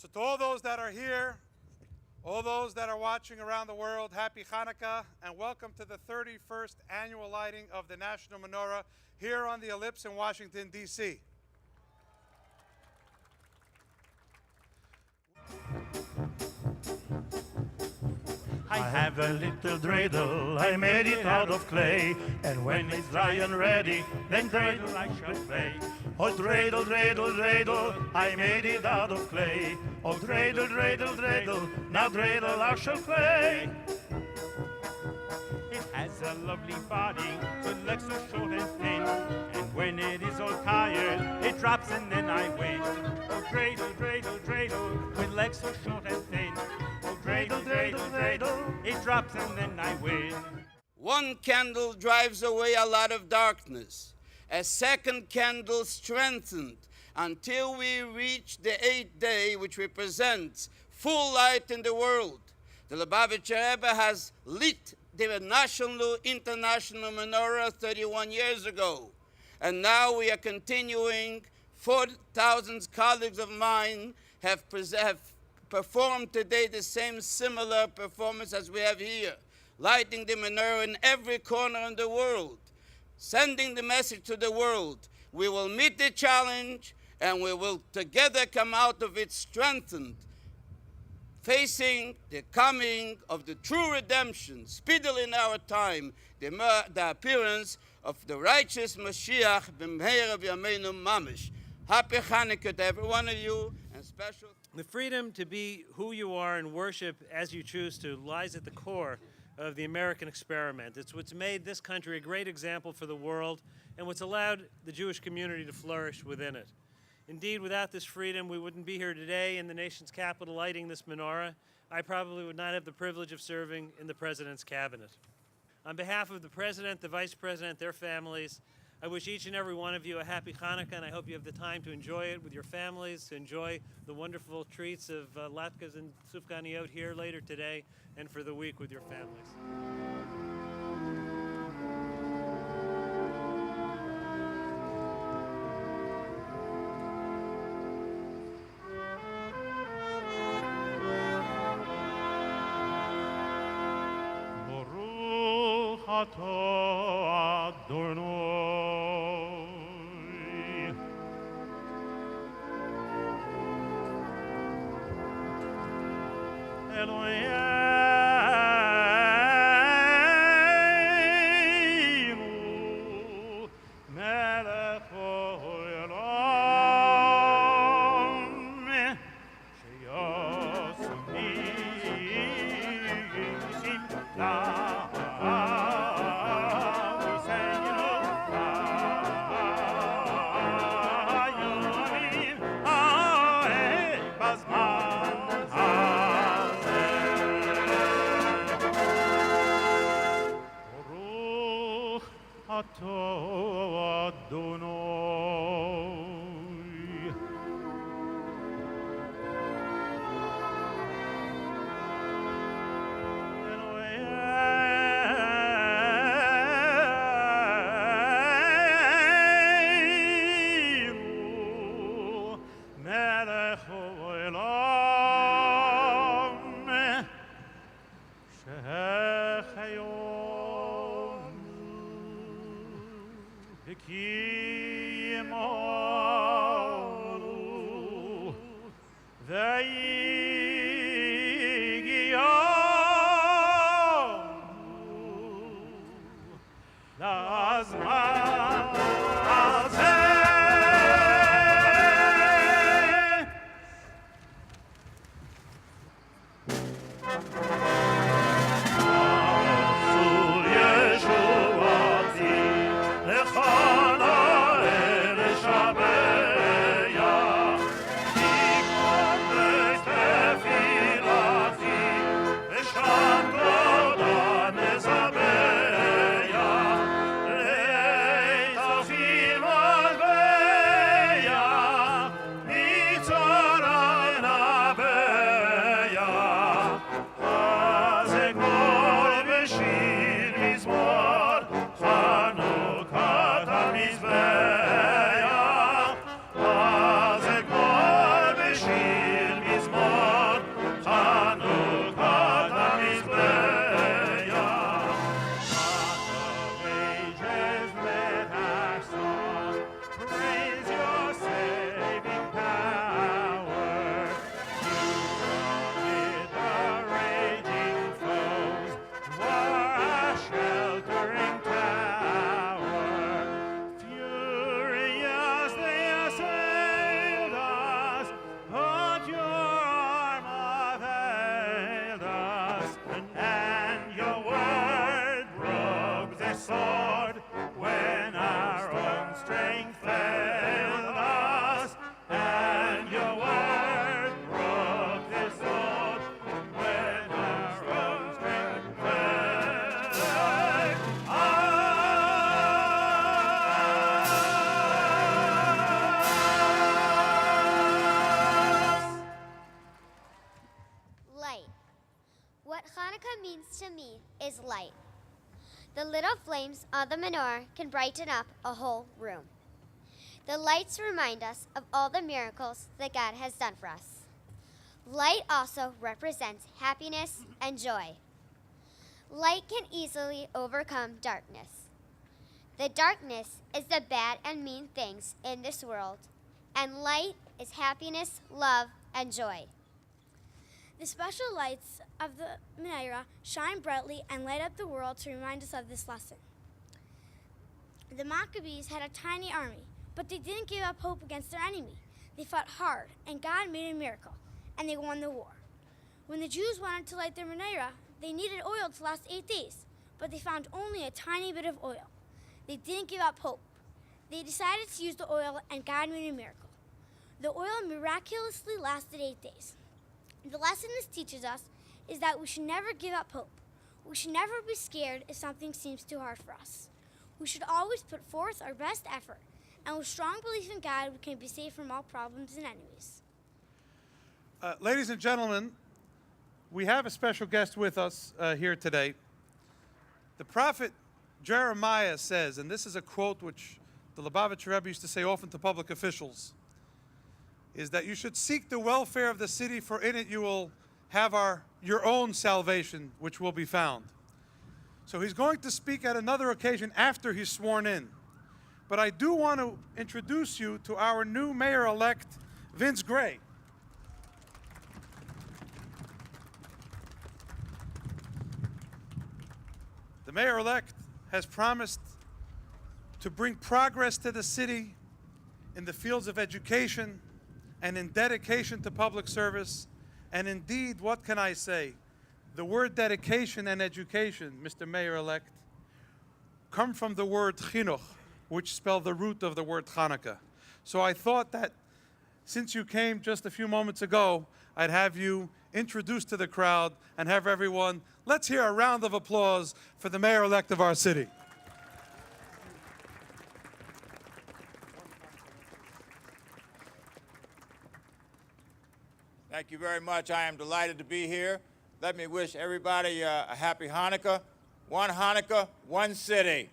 So to all those that are here, all those that are watching around the world, happy Hanukkah and welcome to the 31st annual lighting of the National Menorah here on the Ellipse in Washington, D.C. I have a little dreidel, I made it out of clay, and when it's dry and ready, then dreidel I shall play. Oh dreidel, dreidel, dreidel, I made it out of clay. Oh dreidel, dreidel, dreidel, now dreidel I shall play. It has a lovely body, with legs so short and thin, and when it is all tired, it drops and then I win. Oh dreidel, dreidel, dreidel, with legs so short and thin. Oh dreidel, dreidel, dreidel, it drops and then I win. One candle drives away a lot of darkness. A second candle strengthened until we reach the 8th day, which represents full light in the world. The Lubavitcher Rebbe has lit the national, international menorah 31 years ago. And now we are continuing. 4,000 colleagues of mine have performed today the same similar performance as we have here, lighting the menorah in every corner in the world, sending the message to the world. We will meet the challenge and we will together come out of it strengthened, facing the coming of the true redemption, speedily in our time, the appearance of the righteous Mashiach, b'mheira v'yameinu mamish. Happy Hanukkah to every one of you, and special. The freedom to be who you are and worship as you choose to lies at the core of the American experiment. It's what's made this country a great example for the world and what's allowed the Jewish community to flourish within it. Indeed, without this freedom, we wouldn't be here today in the nation's capital lighting this menorah. I probably would not have the privilege of serving in the President's cabinet. On behalf of the President, the Vice President, their families, I wish each and every one of you a happy Hanukkah, and I hope you have the time to enjoy it with your families, to enjoy the wonderful treats of latkes and sufganiyot here later today, and for the week with your families. Baruch atah Adonai Eloheinu melech haolam sheyasu nisim la'aviseinu ha'yomim ha'eh bazman atah Adonai. Eloheinu melech haolam shehechayom V'kiyemanu v'yigiyanu la'azman hazeh. Asul Yeshuati lechana Shanto da nezabeya little flames on the menorah can brighten up a whole room. The lights remind us of all the miracles that God has done for us. Light also represents happiness and joy. Light can easily overcome darkness. The darkness is the bad and mean things in this world, and light is happiness, love, and joy. The special lights of the Menorah shine brightly and light up the world to remind us of this lesson. The Maccabees had a tiny army, but they didn't give up hope against their enemy. They fought hard, and God made a miracle, and they won the war. When the Jews wanted to light their Menorah, they needed oil to last 8 days, but they found only a tiny bit of oil. They didn't give up hope. They decided to use the oil, and God made a miracle. The oil miraculously lasted 8 days. The lesson this teaches us is that we should never give up hope. We should never be scared if something seems too hard for us. We should always put forth our best effort, and with strong belief in God, we can be safe from all problems and enemies. Ladies and gentlemen, we have a special guest with us here today. The prophet Jeremiah says, and this is a quote which the Lubavitcher Rebbe used to say often to public officials, is that you should seek the welfare of the city, for in it you will have your own salvation, which will be found. So he's going to speak at another occasion after he's sworn in. But I do want to introduce you to our new mayor-elect, Vince Gray. The mayor-elect has promised to bring progress to the city in the fields of education and in dedication to public service. And indeed, what can I say? The word dedication and education, Mr. Mayor-elect, come from the word chinuch, which spell the root of the word Hanukkah. So I thought that since you came just a few moments ago, I'd have you introduced to the crowd and have everyone, let's hear a round of applause for the mayor-elect of our city. Thank you very much. I am delighted to be here. Let me wish everybody a happy Hanukkah. One Hanukkah, one city.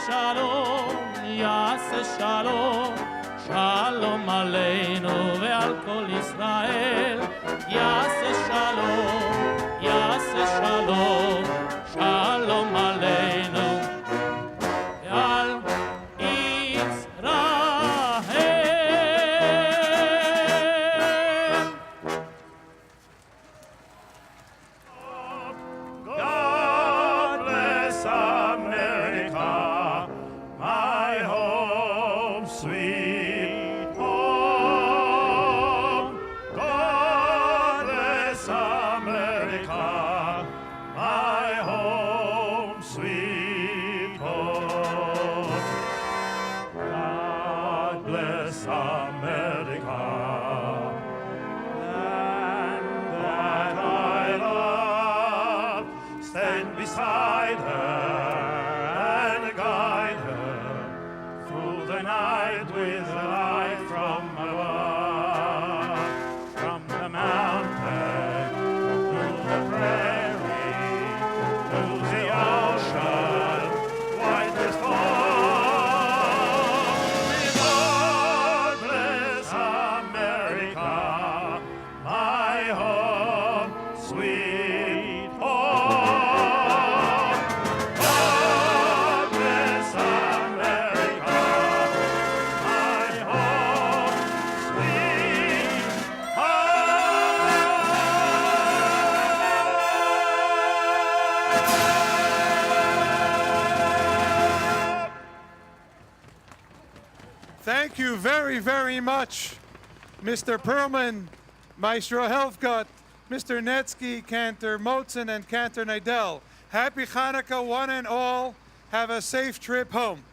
Shalom, Yaseh Shalom, Shalom Aleinu ve'al kol Yisrael. Yaseh Shalom, Yaseh Shalom, Shalom Aleinu ve'al Yisrael. God bless America, my home, sweet home. God bless America, my home, sweet home. God bless America, land that I love. stand beside her and guide her through the night with a light from above, from the mountain to the prairie to the ocean, white as foam. God bless America, my home, sweet home. God bless America, my home, sweet home. Thank you very, very much, Mr. Perlman, Maestro Helfgott, Mr. Netsky, Cantor Motzen, and Cantor Nidell. Happy Hanukkah, one and all. Have a safe trip home.